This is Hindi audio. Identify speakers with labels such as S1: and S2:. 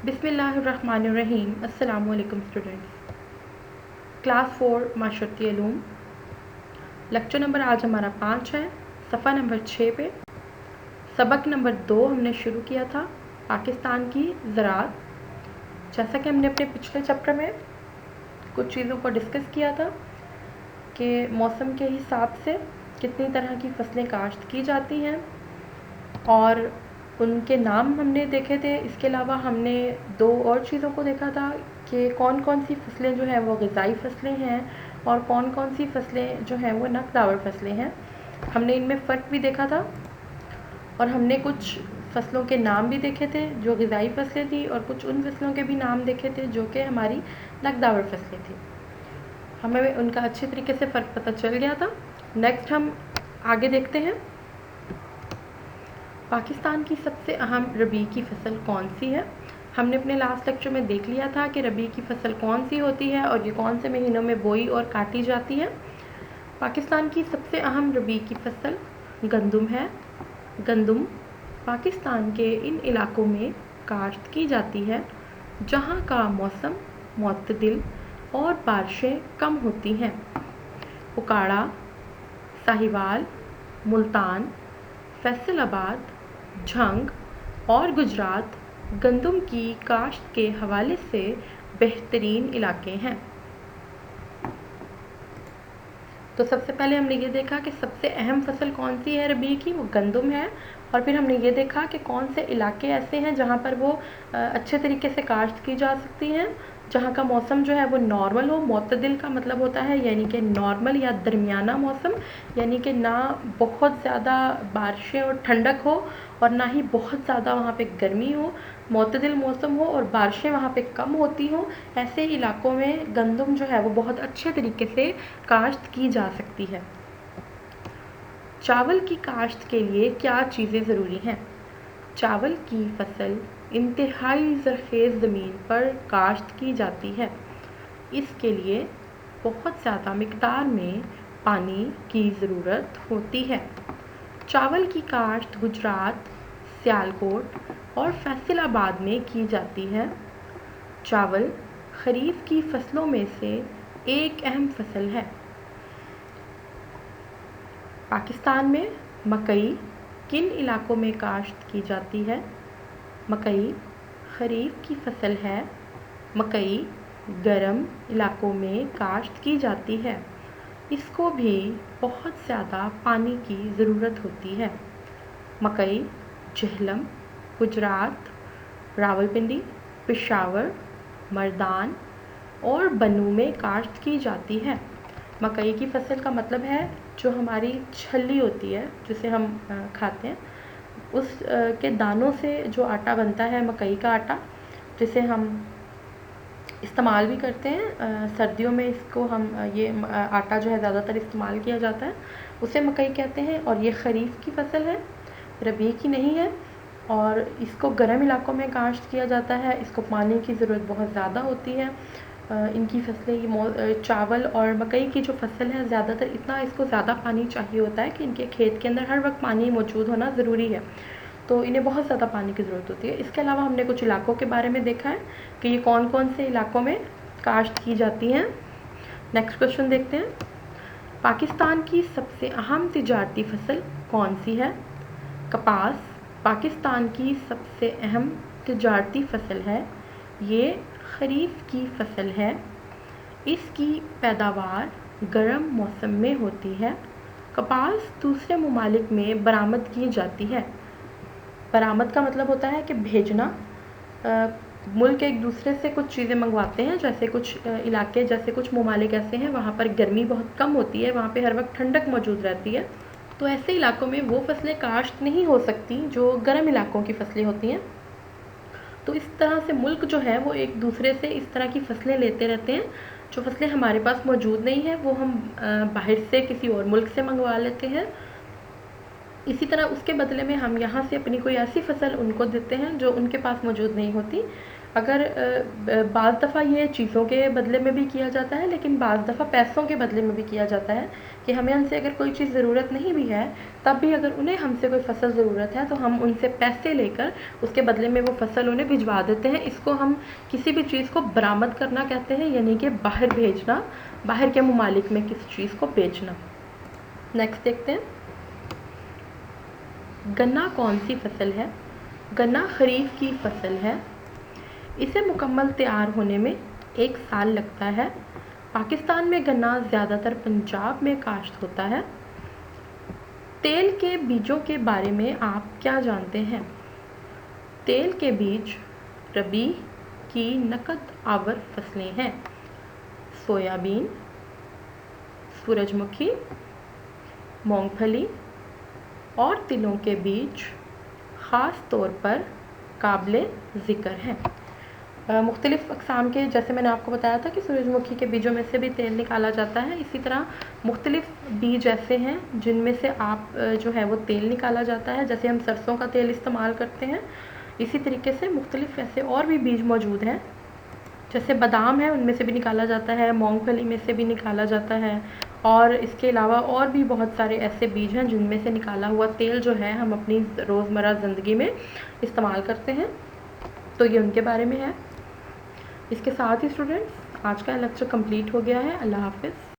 S1: बिस्मिल्लाहिर्रहमानिर्रहीम। अस्सलाम वालेकुम स्टूडेंट्स। क्लास 4 माशरती उलूम। लेक्चर नंबर आज हमारा 5 है, सफ़ा नंबर 6 पे। सबक नंबर 2 हमने शुरू किया था, पाकिस्तान की ज़राअत। जैसा कि हमने अपने पिछले चैप्टर में कुछ चीज़ों को डिस्कस किया था कि मौसम के हिसाब से कितनी तरह की फसलें काश्त की जाती हैं और उनके नाम हमने देखे थे। इसके अलावा हमने 2 और चीज़ों को देखा था कि कौन कौन सी फसलें जो हैं वो ग़िज़ाई फसलें हैं और कौन कौन सी फसलें जो हैं वो नक़दावर फसलें हैं। हमने इनमें फ़र्क भी देखा था और हमने कुछ फ़सलों के नाम भी देखे थे जो ग़िज़ाई फसलें थी और कुछ उन फसलों के भी नाम देखे थे जो कि हमारी नक़दावर फसलें थी। हमें उनका अच्छे तरीके से फ़र्क पता चल गया था। नेक्स्ट हम आगे देखते हैं, पाकिस्तान की सबसे अहम रबी की फ़सल कौन सी है। हमने अपने लास्ट लेक्चर में देख लिया था कि रबी की फ़सल कौन सी होती है और ये कौन से महीनों में बोई और काटी जाती है। पाकिस्तान की सबसे अहम रबी की फ़सल गंदम है। गंदम पाकिस्तान के इन इलाकों में काश्त की जाती है जहाँ का मौसम मुतदिल और बारिशें कम होती हैं। उकाड़ा, साहिवाल, मुल्तान, फैसलाबाद, झंग और गुजरात गंदम की काश्त के हवाले से बेहतरीन इलाके हैं। तो सबसे पहले हमने ये देखा कि सबसे अहम फसल कौन सी है रबी की, वो गंदम है। और फिर हमने ये देखा कि कौन से इलाके ऐसे हैं जहाँ पर वो अच्छे तरीके से काश्त की जा सकती हैं, जहाँ का मौसम जो है वो नॉर्मल हो। मुतदिल का मतलब होता है यानी कि नॉर्मल या दरमियाना मौसम, यानी कि ना बहुत ज़्यादा बारिशें और ठंडक हो और ना ही बहुत ज़्यादा वहाँ पे गर्मी हो। मुतदिल मौसम हो और बारिशें वहाँ पे कम होती हों। ऐसे इलाकों में गंदम जो है वो बहुत अच्छे तरीके से काश्त की जा सकती है। चावल की काश्त के लिए क्या चीज़ें ज़रूरी हैं। चावल की फसल इंतहाई ज़रख़ेज़ ज़मीन पर काश्त की जाती है। इसके लिए बहुत ज़्यादा मिक़दार में पानी की ज़रूरत होती है। चावल की काश्त गुजरात, सियालकोट और फैसलाबाद में की जाती है। चावल खरीफ की फसलों में से एक अहम फसल है। पाकिस्तान में मकई किन इलाकों में काश्त की जाती है। मकई खरीफ की फसल है। मकई गर्म इलाकों में काश्त की जाती है। इसको भी बहुत ज़्यादा पानी की ज़रूरत होती है। मकई झेलम, गुजरात, रावलपिंडी, पेशावर, मर्दान और बनू में काश्त की जाती है। मकई की फसल का मतलब है जो हमारी छल्ली होती है जिसे हम खाते हैं, उस के दानों से जो आटा बनता है मकई का आटा, जिसे हम इस्तेमाल भी करते हैं। सर्दियों में इसको हम ये आटा जो है ज़्यादातर इस्तेमाल किया जाता है, उसे मकई कहते हैं। और ये खरीफ की फसल है, रबी की नहीं है। और इसको गर्म इलाकों में काश्त किया जाता है। इसको पानी की ज़रूरत बहुत ज़्यादा होती है। इनकी फसलें चावल और मकई की जो फसल है ज़्यादातर इतना इसको ज़्यादा पानी चाहिए होता है कि इनके खेत के अंदर हर वक्त पानी मौजूद होना ज़रूरी है, तो इन्हें बहुत ज़्यादा पानी की ज़रूरत होती है। इसके अलावा हमने कुछ इलाकों के बारे में देखा है कि ये कौन कौन से इलाकों में काश्त की जाती हैं। नेक्स्ट क्वेश्चन देखते हैं, पाकिस्तान की सबसे अहम तिजारती फसल कौन सी है। कपास पाकिस्तान की सबसे अहम तिजारती फसल है। ये खरीफ की फसल है। इसकी पैदावार गर्म मौसम में होती है। कपास दूसरे ममालिक में बरामद की जाती है। बरामद का मतलब होता है कि भेजना। मुल्क एक दूसरे से कुछ चीज़ें मंगवाते हैं, जैसे कुछ इलाके, जैसे कुछ ममालिक ऐसे हैं वहाँ पर गर्मी बहुत कम होती है, वहाँ पे हर वक्त ठंडक मौजूद रहती है, तो ऐसे इलाकों में वो फसलें काश्त नहीं हो सकती जो गर्म इलाकों की फसलें होती हैं। तो इस तरह से मुल्क जो है वो एक दूसरे से इस तरह की फसलें लेते रहते हैं। जो फसलें हमारे पास मौजूद नहीं है वो हम बाहर से किसी और मुल्क से मंगवा लेते हैं। इसी तरह उसके बदले में हम यहाँ से अपनी कोई ऐसी फसल उनको देते हैं जो उनके पास मौजूद नहीं होती। अगर बाज़ दफ़ा ये चीज़ों के बदले में भी किया जाता है, लेकिन बाज़ दफ़ा पैसों के बदले में भी किया जाता है कि हमें उनसे अगर कोई चीज़ ज़रूरत नहीं भी है, तब भी अगर उन्हें हमसे कोई फ़सल ज़रूरत है तो हम उनसे पैसे लेकर उसके बदले में वो फ़सल उन्हें भिजवा देते हैं। इसको हम किसी भी चीज़ को बरामद करना कहते हैं, यानी कि बाहर भेजना, बाहर के ममालिक में किसी चीज़ को बेचना। नेक्स्ट देखते हैं, गन्ना कौन सी फसल है? गन्ना खरीफ की फसल है। इसे मुकम्मल तैयार होने में 1 साल लगता है। पाकिस्तान में गन्ना ज़्यादातर पंजाब में काश्त होता है। तेल के बीजों के बारे में आप क्या जानते हैं? तेल के बीज रबी की नकद आवर फसलें हैं। सोयाबीन, सूरजमुखी, मूंगफली और तिलों के बीज ख़ास तौर पर काबिले ज़िक्र हैं। मुख्तलिफ़ अक़साम के, जैसे मैंने आपको बताया था कि सूरजमुखी के बीजों में से भी तेल निकाला जाता है, इसी तरह मुख्तलिफ़ बीज ऐसे हैं जिनमें से आप जो है वो तेल निकाला जाता है। जैसे हम सरसों का तेल इस्तेमाल करते हैं, इसी तरीके से मुख्तलिफ़ ऐसे और भी बीज मौजूद हैं। जैसे बादाम है, उनमें से भी निकाला जाता है, मूंगफली में से भी निकाला जाता है, और इसके अलावा और भी बहुत सारे ऐसे बीज हैं जिनमें से निकाला हुआ तेल जो है हम अपनी रोज़मर्रा ज़िंदगी में इस्तेमाल करते हैं। तो ये उनके बारे में है। इसके साथ ही स्टूडेंट्स, आज का लेक्चर कंप्लीट हो गया है। अल्लाह हाफ़िज़।